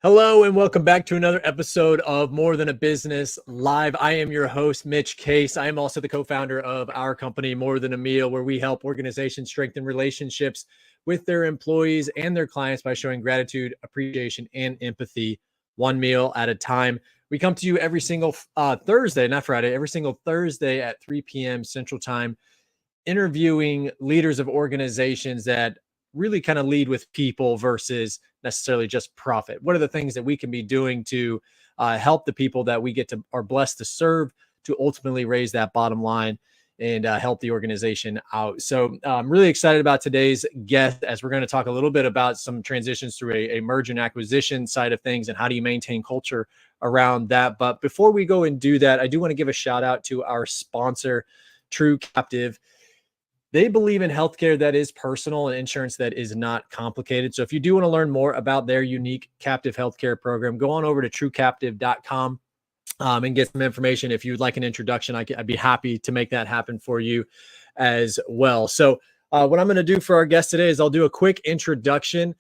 Hello and welcome back to another episode of More Than a Business Live. I am your host, Mitch Case. I am also the co-founder of our company, More Than a Meal, where we help organizations strengthen relationships with their employees and their clients by showing gratitude, appreciation, and empathy, one meal at a time. We come to you every single Thursday, not Friday, every single Thursday at 3 p.m. Central Time, interviewing leaders of organizations that really kind of lead with people versus necessarily just profit. What are the things that we can be doing to help the people that we are blessed to serve to ultimately raise that bottom line and help the organization out? So I'm really excited about today's guest, as we're going to talk a little bit about some transitions through a merger and acquisition side of things and how do you maintain culture around that. But before we go and do that, I do want to give a shout out to our sponsor, True Captive. They believe in healthcare that is personal and insurance that is not complicated. So if you do want to learn more about their unique captive healthcare program, go on over to truecaptive.com and get some information. If you'd like an introduction, I'd be happy to make that happen for you as well. So what I'm going to do for our guest today is I'll do a quick introduction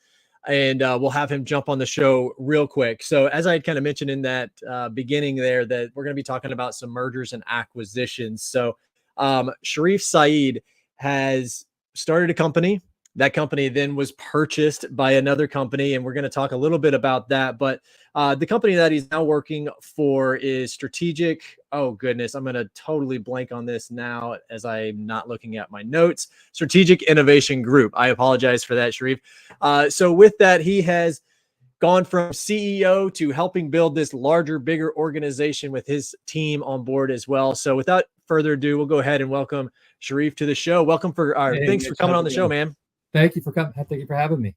and we'll have him jump on the show real quick. So as I had kind of mentioned in that beginning there, that we're going to be talking about some mergers and acquisitions. So Sherif Said has started a company. That company then was purchased by another company, and we're going to talk a little bit about that. But the company that he's now working for is Strategic. Oh, goodness. I'm going to totally blank on this now as I'm not looking at my notes. Strategic Innovation Group. I apologize for that, Sherif. So with that, he has gone from CEO to helping build this larger, bigger organization with his team on board as well. So without further ado, we'll go ahead and welcome Sherif to the show. Thanks for coming on the show, man. Thank you for coming. Thank you for having me.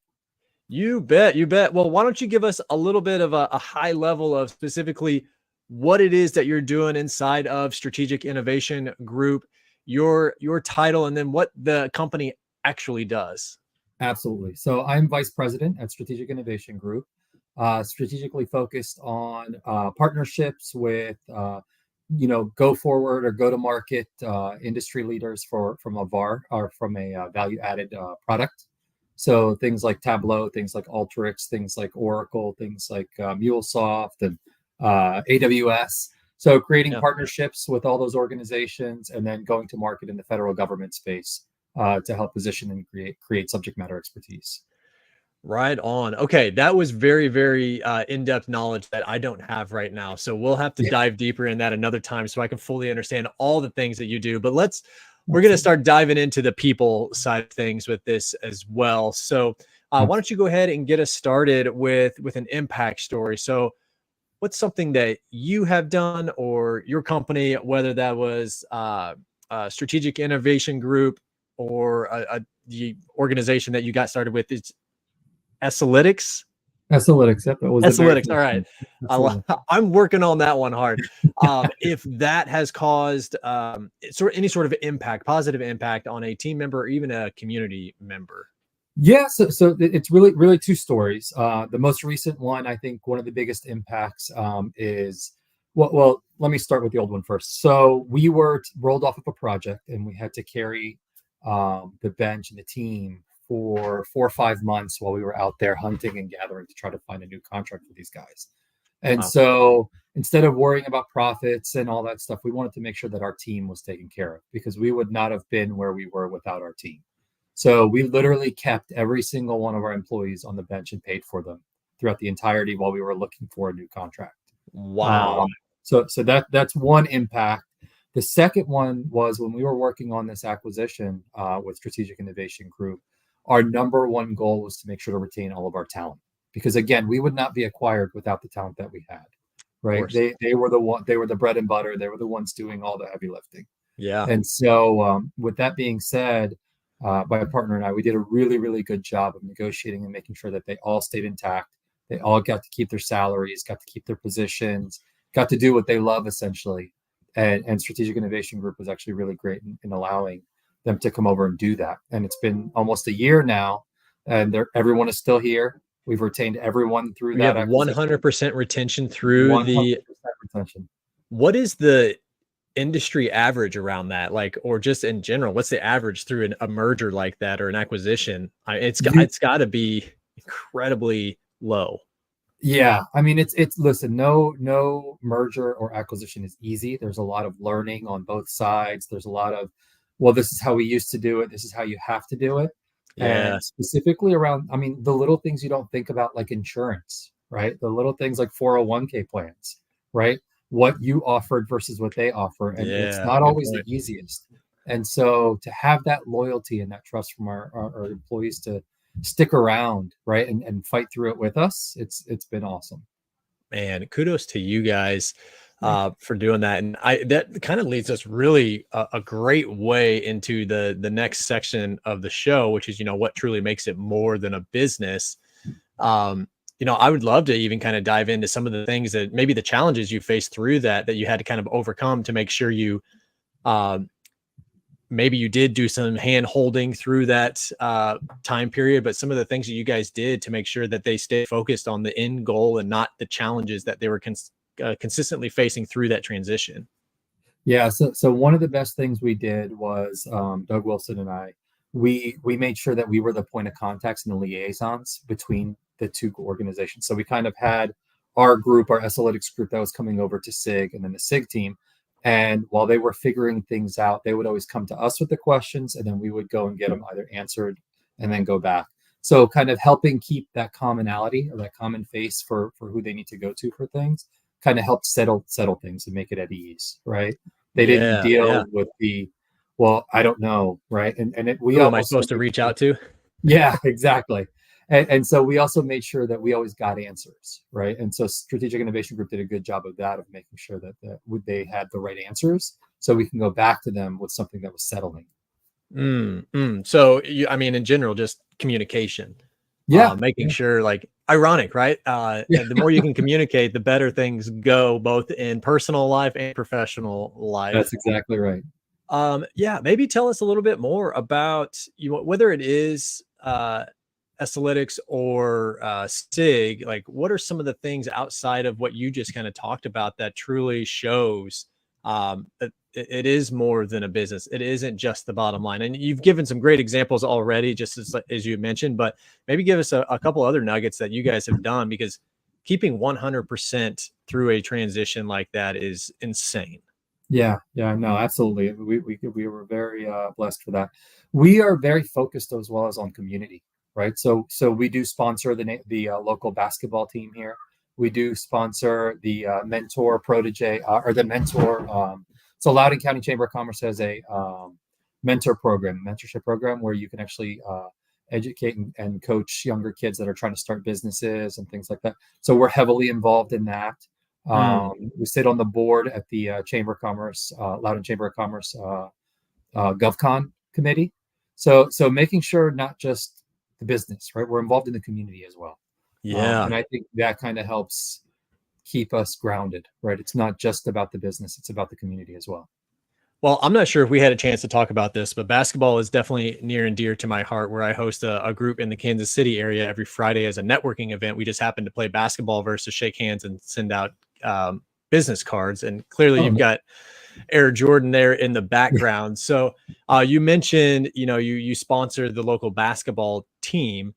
You bet. Well, why don't you give us a little bit of a high level of specifically what it is that you're doing inside of Strategic Innovation Group, your title, and then what the company actually does. Absolutely. So I'm vice president at Strategic Innovation Group, strategically focused on partnerships with go forward or go to market industry leaders from a VAR or from a value added product. So things like Tableau, things like Alteryx, things like Oracle, things like MuleSoft and AWS. So creating partnerships with all those organizations and then going to market in the federal government space to help position and create subject matter expertise. Right on. Okay, that was very, very in-depth knowledge that I don't have right now. So we'll have to dive deeper in that another time so I can fully understand all the things that you do. But we're going to start diving into the people side of things with this as well. So why don't you go ahead and get us started with an impact story? So what's something that you have done or your company, whether that was Strategic Innovation Group or the organization that you got started with, is Essalytics? Essalytics, yep. Essalytics, all right. I'm working on that one hard. If that has caused any sort of impact, positive impact on a team member or even a community member. Yeah, so it's really two stories. The most recent one, I think one of the biggest impacts is, well, let me start with the old one first. So we were rolled off of a project and we had to carry the bench and the team for 4 or 5 months while we were out there hunting and gathering to try to find a new contract for these guys. And so instead of worrying about profits and all that stuff, we wanted to make sure that our team was taken care of because we would not have been where we were without our team. So we literally kept every single one of our employees on the bench and paid for them throughout the entirety while we were looking for a new contract. Wow. So that's one impact. The second one was when we were working on this acquisition with Strategic Innovation Group, our number one goal was to make sure to retain all of our talent. Because again, we would not be acquired without the talent that we had, right? They were the bread and butter. They were the ones doing all the heavy lifting. Yeah. And so with that being said, my partner and I, we did a really, really good job of negotiating and making sure that they all stayed intact. They all got to keep their salaries, got to keep their positions, got to do what they love essentially. And Strategic Innovation Group was actually really great in allowing them to come over and do that. And it's been almost a year now, and everyone is still here. We've retained everyone through that. 100% retention through 100% retention. What is the industry average around that? Like, or just in general, what's the average through a merger like that or an acquisition? It's got to be incredibly low. Yeah, I mean it's listen, no merger or acquisition is easy. There's a lot of learning on both sides. There's a lot of, well, this is how we used to do it. This is how you have to do it. Yeah, And specifically around, I mean, the little things you don't think about, like insurance, right? The little things like 401k plans, right? What you offered versus what they offer. And it's yeah, not good always the point. easiest. And so to have that loyalty and that trust from our employees to stick around, right, and fight through it with us, it's been awesome. Man, kudos to you guys Thank you. for doing that. And I that kind of leads us really a great way into the next section of the show, which is what truly makes it more than a business. Um, I would love to even kind of dive into some of the things that maybe the challenges you faced through that you had to kind of overcome to make sure you um, maybe you did do some hand holding through that time period, but some of the things that you guys did to make sure that they stay focused on the end goal and not the challenges that they were consistently facing through that transition. Yeah, so one of the best things we did was Doug Wilson and I, we made sure that we were the point of contacts and the liaisons between the two organizations. So we kind of had our group, our Analytics group that was coming over to SIG, and then the SIG team. And while they were figuring things out, they would always come to us with the questions, and then we would go and get them either answered and then go back. So kind of helping keep that commonality or that common face for who they need to go to for things kind of helped settle things and make it at ease, right? They didn't Yeah, yeah. deal with the, well, I don't know, right? We Who am I also supposed to made reach sure, out to? yeah, exactly. And so we also made sure that we always got answers, right? And so Strategic Innovation Group did a good job of that, of making sure that they had the right answers, so we can go back to them with something that was settling. So I mean, in general, just communication, Yeah, making yeah, sure, like, ironic, right? yeah. And the more you can communicate, the better things go, both in personal life and professional life. That's exactly right. Yeah, maybe tell us a little bit more about whether it is Asalytics or SIG. Like, what are some of the things outside of what you just kind of talked about that truly shows that it is more than a business? It isn't just the bottom line. And you've given some great examples already, just as you mentioned, but maybe give us a couple other nuggets that you guys have done, because keeping 100% through a transition like that is insane. Yeah, yeah, no, absolutely. We were very blessed for that. We are very focused as well as on community, right? So we do sponsor the local basketball team here. We do sponsor the mentor protege or the mentor. So Loudoun County Chamber of Commerce has a mentorship program where you can actually educate and coach younger kids that are trying to start businesses and things like that. So we're heavily involved in that. Mm, We sit on the board at the Chamber of Commerce, Loudoun Chamber of Commerce GovCon committee. So making sure not just the business, right? We're involved in the community as well, yeah. and I think that kind of helps keep us grounded, right? It's not just about the business; it's about the community as well. Well, I'm not sure if we had a chance to talk about this, but basketball is definitely near and dear to my heart, where I host a group in the Kansas City area every Friday as a networking event. We just happen to play basketball versus shake hands and send out business cards. And clearly Oh, you've no. got Air Jordan there in the background. So you mentioned, you sponsor the local basketball team.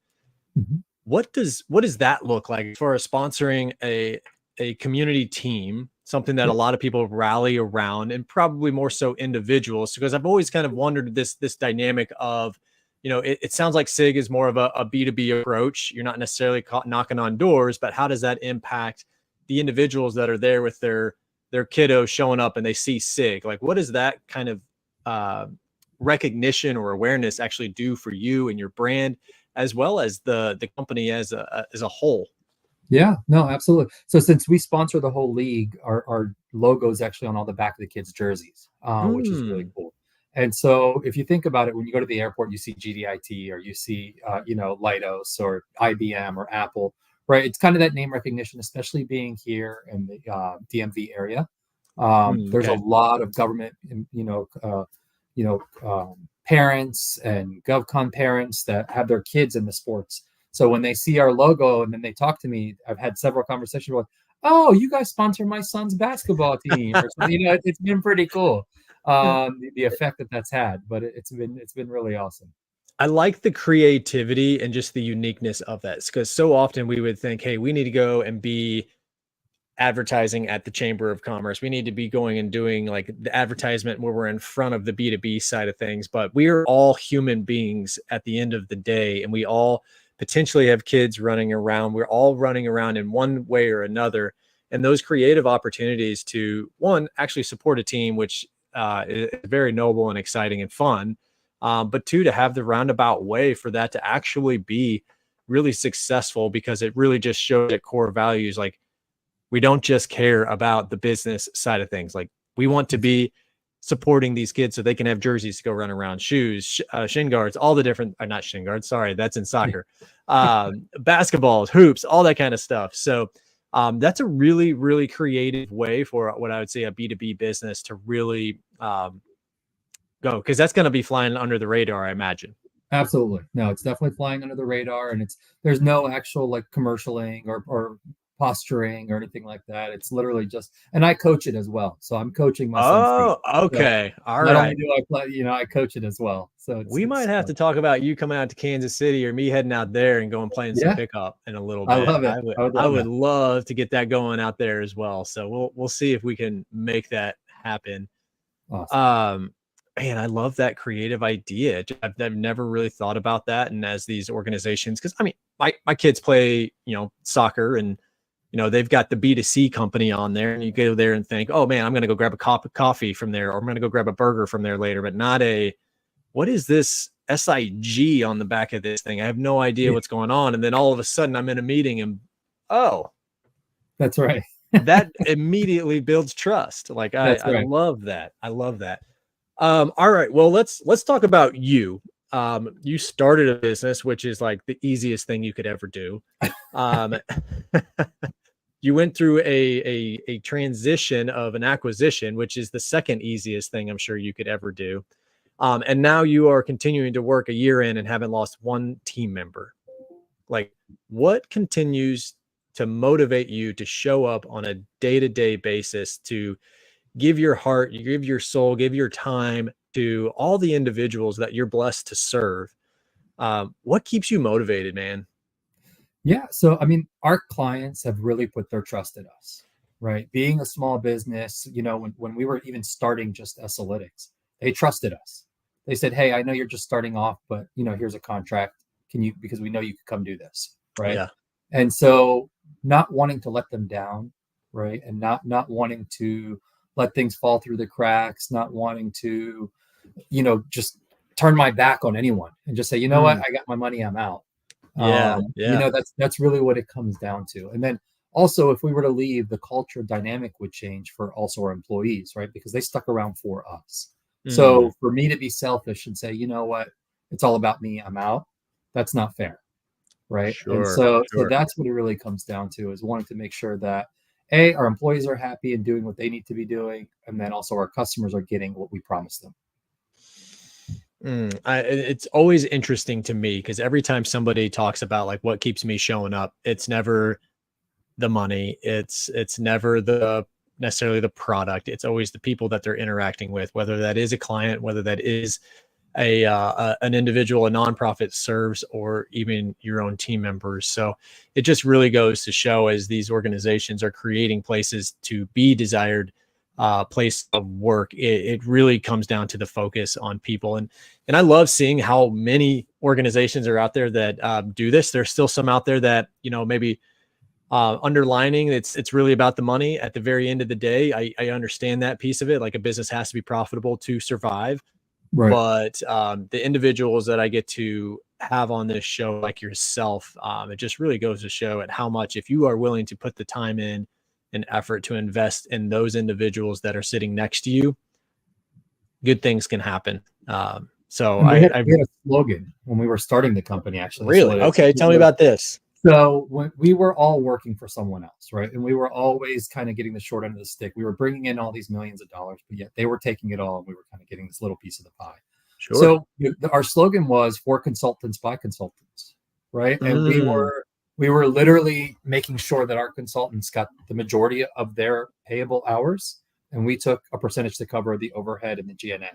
Mhm. What does that look like as far as sponsoring a community team, something that a Yeah, lot of people rally around, and probably more so individuals? Because I've always kind of wondered this dynamic of, it sounds like SIG is more of a B2B approach. You're not necessarily knocking on doors, but how does that impact the individuals that are there with their kiddo showing up and they see SIG? Like, what does that kind of uh, recognition or awareness actually do for you and your brand, as well as the company as a whole? yeah, no, absolutely. So since we sponsor the whole league, our logo is actually on all the back of the kids' jerseys, which is really Mm, cool. And so if you think about it, when you go to the airport, you see GDIT or you see, Leidos or IBM or Apple, right? It's kind of that name recognition, especially being here in the DMV area. There's a okay. lot of government, parents and GovCon parents that have their kids in the sports. So when they see our logo and then they talk to me, I've had several conversations with, "Oh, you guys sponsor my son's basketball team," or something. It's been pretty cool, the effect that that's had. But it's been really awesome. I like the creativity and just the uniqueness of that, because so often we would think, hey, we need to go and be advertising at the Chamber of Commerce. We need to be going and doing like the advertisement where we're in front of the B2B side of things. But we are all human beings at the end of the day, and we all potentially have kids running around. We're all running around in one way or another. And those creative opportunities to, one, actually support a team, which is very noble and exciting and fun. But two, to have the roundabout way for that to actually be really successful, because it really just shows that core values, like, we don't just care about the business side of things. Like, we want to be supporting these kids so they can have jerseys to go run around, shoes, shin guards, all the different, not shin guards, sorry, that's in soccer, basketballs, hoops, all that kind of stuff. So that's a really, really creative way for what I would say a B2B business to really go, because that's going to be flying under the radar, I imagine. Absolutely. No, it's definitely flying under the radar, and there's no actual like commercialing or posturing or anything like that. It's literally just, and I coach it as well. So I'm coaching my son's team. Oh, So okay. All not only right. do I play, I coach it as well. So We it's might have fun. to talk about you coming out to Kansas City, or me heading out there and going playing some Yeah, pickup in a little I bit. love it. I would I love would that. love to get that going out there as well. So we'll see if we can make that happen. Awesome. Um, Man, I love that creative idea. I've never really thought about that. And as these organizations, because I mean, my kids play, soccer, and they've got the B2C company on there, and you go there and think, oh man, I'm going to go grab a cup of coffee from there, or I'm going to go grab a burger from there later, but not a, what is this SIG on the back of this thing? I have no idea Yeah, what's going on. And then all of a sudden I'm in a meeting and, oh, that's right. that immediately builds trust. Like That's I right. love that. I love that. All right. Well, let's talk about you. You started a business, which is like the easiest thing you could ever do. Um, you went through a transition of an acquisition, which is the second easiest thing I'm sure you could ever do. And now you are continuing to work a year in and haven't lost one team member. Like, what continues to motivate you to show up on a day-to-day basis, to give your heart, you give your soul, give your time to all the individuals that you're blessed to serve? What keeps you motivated, man? Yeah. So, I mean, our clients have really put their trust in us, right? Being a small business, when we were even starting just Essalytics, they trusted us. They said, hey, I know you're just starting off, but, here's a contract. Because we know you could come do this, right? Yeah. And so, not wanting to let them down, right? And not wanting to let things fall through the cracks, not wanting to, just turn my back on anyone and just say, you know what, Mm, I got my money, I'm out. yeah. Yeah. That's really what it comes down to. And then also, if we were to leave, the culture dynamic would change for also our employees, right? Because they stuck around for us. Mm, So for me to be selfish and say, you know what, it's all about me, I'm out, that's not fair, right? And sure. so Sure. that's what it really comes down to, is wanting to make sure that A, our employees are happy and doing what they need to be doing, and then also our customers are getting what we promised them. It's always interesting to me, because every time somebody talks about like what keeps me showing up, it's never the money. It's never the necessarily the product. It's always the people that they're interacting with, whether that is a client, whether that is an individual, a nonprofit serves, or even your own team members. So it just really goes to show, as these organizations are creating places to be desired, place of work, it really comes down to the focus on people. And I love seeing how many organizations are out there that do this. There's still some out there that, maybe underlining it's really about the money at the very end of the day. I understand that piece of it. Like, a business has to be profitable to survive. Right. But the individuals that I get to have on this show, like yourself, it just really goes to show at how much, if you are willing to put the time in and effort to invest in those individuals that are sitting next to you, good things can happen. So And I we had a slogan when we were starting the company, actually. really, okay. Tell me about this. So when we were all working for someone else, right? And we were always kind of getting the short end of the stick. We were bringing in all these millions of dollars, but yet they were taking it all, and we were kind of getting this little piece of the pie. Sure. So our slogan was "For consultants by consultants," right? And Mm, we were literally making sure that our consultants got the majority of their payable hours, and we took a percentage to cover the overhead and the G&A.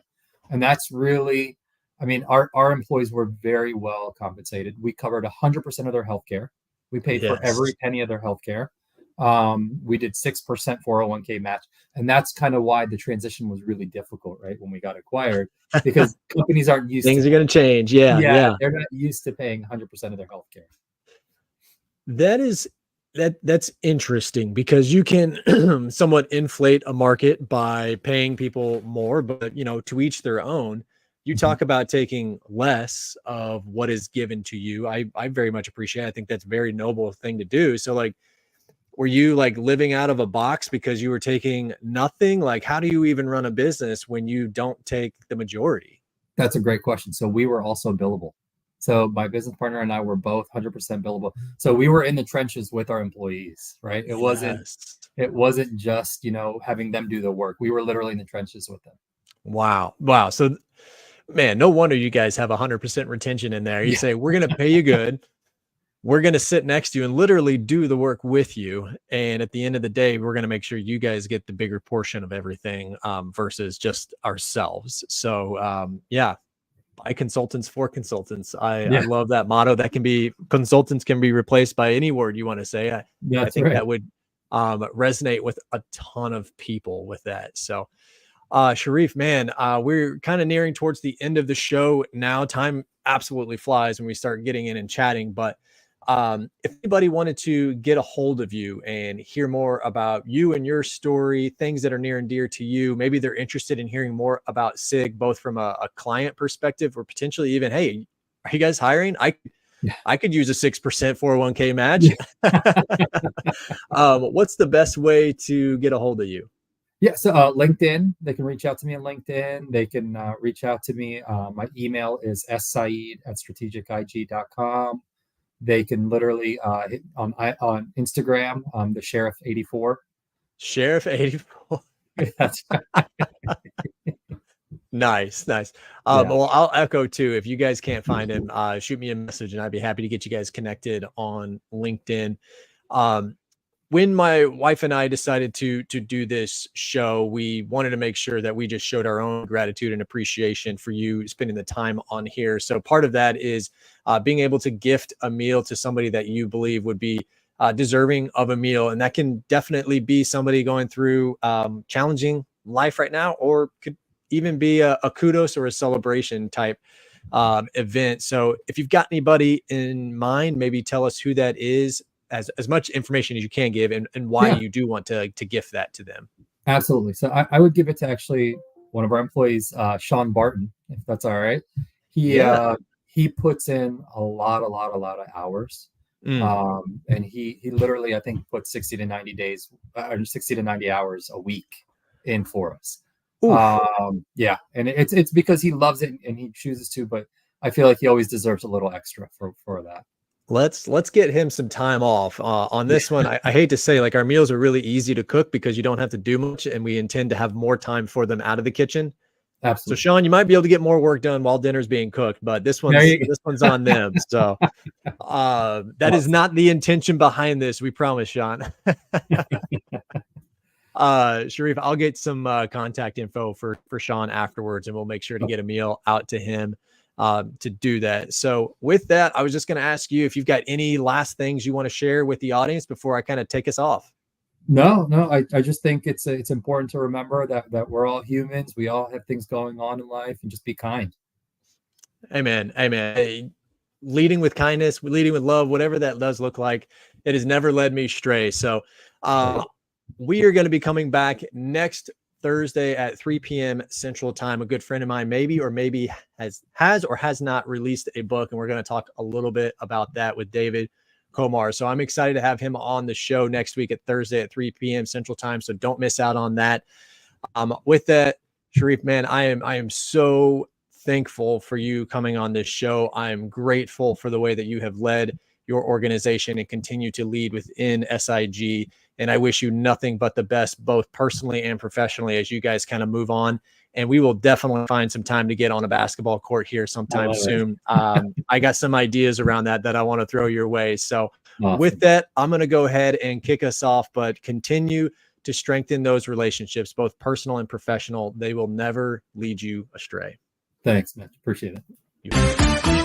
And that's really, I mean, our employees were very well compensated. We covered 100% of their healthcare. We paid for every Yes. penny of their healthcare. We did 6% 401k match, and that's kind of why the transition was really difficult, right? When we got acquired, because companies aren't used to Things are that. going to change. Yeah. Yeah, Yeah. they're not used to paying 100% of their healthcare. That is that's interesting because you can somewhat inflate a market by paying people more, but to each their own. You Mhm. talk about taking less of what is given to you. I very much appreciate it. I think that's a very noble thing to do. So like, were you like living out of a box because you were taking nothing? Like, how do you even run a business when you don't take the majority? That's a great question. So we were also billable. So my business partner and I were both 100% billable. So we were in the trenches with our employees, right? Yes. It wasn't just, having them do the work. We were literally in the trenches with them. Wow. Wow. So man, no wonder you guys have 100% retention in there. You Yeah. say, we're going to pay you good. We're going to sit next to you and literally do the work with you. And at the end of the day, we're going to make sure you guys get the bigger portion of everything versus just ourselves. So, yeah, by consultants for consultants. I Yeah, love that motto. That can be consultants can be replaced by any word you want to say. I that's think right. that would resonate with a ton of people with that. So, Sherif, man, we're kind of nearing towards the end of the show now. Time absolutely flies when we start getting in and chatting. But if anybody wanted to get a hold of you and hear more about you and your story, things that are near and dear to you, maybe they're interested in hearing more about SIG, both from a client perspective or potentially even, hey, are you guys hiring? Yeah. I could use a 6% 401k match. Yeah. What's the best way to get a hold of you? Yeah. So LinkedIn, they can reach out to me on LinkedIn. They can reach out to me. My email is ssaid@strategicig.com. They can literally hit on Instagram, the Sheriff 84. Sheriff 84. That's Nice, nice. yeah. Well, I'll echo too. If you guys can't find him, shoot me a message and I'd be happy to get you guys connected on LinkedIn. Um, when my wife and I decided to do this show, we wanted to make sure that we just showed our own gratitude and appreciation for you spending the time on here. So part of that is being able to gift a meal to somebody that you believe would be deserving of a meal, and that can definitely be somebody going through challenging life right now, or could even be a kudos or a celebration type event. So if you've got anybody in mind, maybe tell us who that is, as much information as you can give, and why Yeah, you do want to gift that to them. absolutely. So I would give it to actually one of our employees, Sean Barton, if that's all right. He Yeah. uh, he puts in a lot of hours, Mm. and he literally I think puts 60 to 90 days, or 60 to 90 hours a week in for us. Oof. Yeah, and it's because he loves it and he chooses to, but I feel like he always deserves a little extra for that. Let's get him some time off on Yeah, this one. I hate to say, like, our meals are really easy to cook because you don't have to do much, and we intend to have more time for them out of the kitchen. So, absolutely. Sean, you might be able to get more work done while dinner's being cooked, but this There one's you this one's on them. So, that go. is not the intention behind this. We promise, Sean. Sharif, I'll get some contact info for Sean afterwards, and we'll make sure to get a meal out to him to do that. So, with that, I was just going to ask you if you've got any last things you want to share with the audience before I kind of take us off. No, I just think it's important to remember that we're all humans. We all have things going on in life, and just be kind. Amen. Amen. Hey, leading with kindness, leading with love, whatever that does look like, it has never led me astray. So, There you uh, we are going to be coming back next Thursday at 3 p.m. Central Time. A good friend of mine, maybe has or has not released a book, and we're going to talk a little bit about that with David Komar. So I'm excited to have him on the show next week at Thursday at 3 p.m. Central Time. So don't miss out on that. With that, Sharif, man, I am so thankful for you coming on this show. I am grateful for the way that you have led your organization and continue to lead within SIG. And I wish you nothing but the best, both personally and professionally, as you guys kind of move on. And we will definitely find some time to get on a basketball court here I sometime love it. soon. I got some ideas around that I want to throw your way. So with Awesome. that, I'm going to go ahead and kick us off, but continue to strengthen those relationships, both personal and professional. They will never lead you astray. Thanks, Mitch. Appreciate it. You